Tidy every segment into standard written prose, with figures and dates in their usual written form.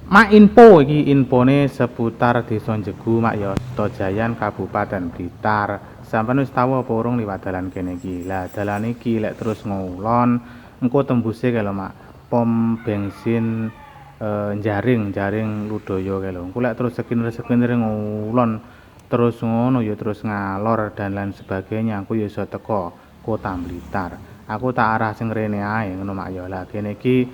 Mak info iki infone seputar Desa Jegu Mak ya Sutojayan Kabupaten Blitar. Sampeyan wis tau apa urung liwat dalan kene iki? Lah dalan iki lek terus ngulon engko tembuse kae lho Mak. Pom bensin jaring Ludaya kae lho. Engko lek terus sekiner ngulon terus ngono ya terus ngalor dan lain sebagainya. Aku ya iso teko Kota Blitar. Aku tak arah sing rene ae ngono Mak ya. Lah kene iki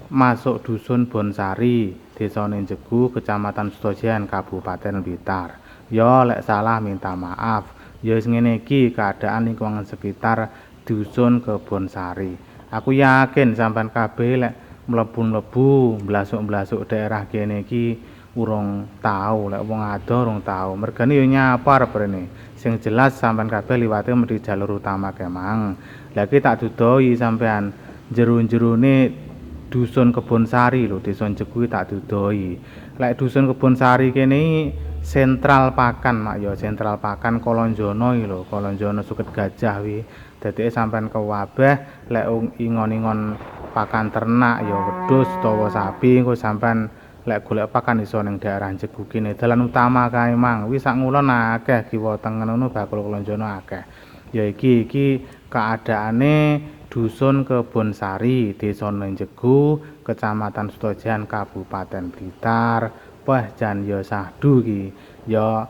masuk dusun Bonsari, Desa Jegu, Kecamatan Sutojayan, Kabupaten Blitar. Ya lek salah minta maaf. Ya wis ngene iki keadaan lingkungan sekitar dusun Kebonsari. Aku yakin sampean kabeh lek mlebu-mlebu, mblasuk-mblasuk daerah kene iki urung tau, lek wong adoh urung tau. Mergane ya nyapar brene. Sing jelas sampean kabeh liwate mesti jalur utama kemang. Lah iki tak dudoi sampean jero-jerone dusun Kebonsari lho, Desa Jegu tak dudoi. Lek dusun Kebonsari kene sentral pakan Mak ya, sentral pakan Kolonjono iki lho, Kolonjono Suket Gajah wi. Dadeke sampean kewabeh lek ingon-ingon pakan ternak ya wedhus utawa sapi engko sampean lek golek pakan iso ning daerah Jegu kene. Dalan utama kae Mang. Wi sak ngulon akeh kiwa tengen ngono bakul Kolonjono akeh. Ya iki keadaane Dusun Kebonsari, Desa Jegu, Kecamatan Sutojayan, Kabupaten Blitar. Wah, jan ya sahdu iki. Ya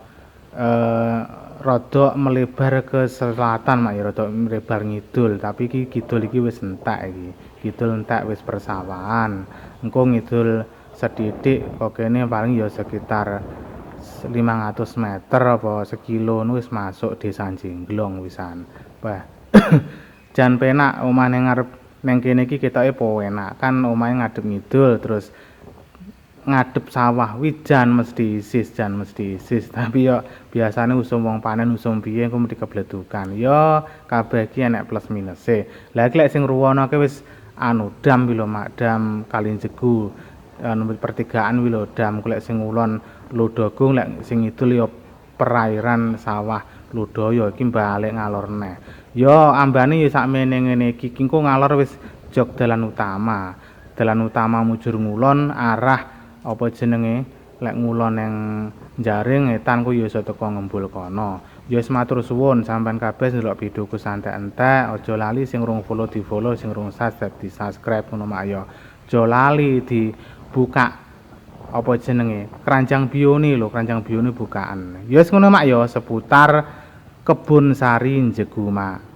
rada melebar ke selatan Mak ya, rada melebar ngidul, tapi iki kidul iki wis entek iki. Kidul entek wis persawahan. Engko ngidul sedidik kok kene paling ya sekitar 500 meter apa sekilo wis masuk Desa Jengglong wisan. Wah. Jan penak omah ning ngarep ning kene iki ketoke po enak kan omahe ngadep ngidul terus ngadep sawah jan mesti isis tapi yo biasane usum wong panen usum piye engko mesti kebledukan yo kabeh iki enek plus minuse. Lah iki lek sing ruwono ke wis dam wi lho Mak, dam Kali Jegu pertigaan wi lho dam lek sing ngulon Lodogung lek sing ngidul yo perairan sawah Lodaya iki balik ngalor neh. Yo ambane ya sakmene ngene iki engko ngalor wis jog dalan utama. Dalan utama mujur ngulon arah apa jenenge lek ngulon ning Jaring Etan ku ya iso teko ngembul kono. Ya wis matur suwun sampean kabeh ndelok videoku santai entek, aja lali sing rung follow di-follow, sing rung subscribe di-subscribe ngono Mak ya. Aja lali dibuka apa jenenge keranjang bione lho, keranjang bione bukaan. Ya wis ngono Mak ya seputar Kebonsari Jegu Mak.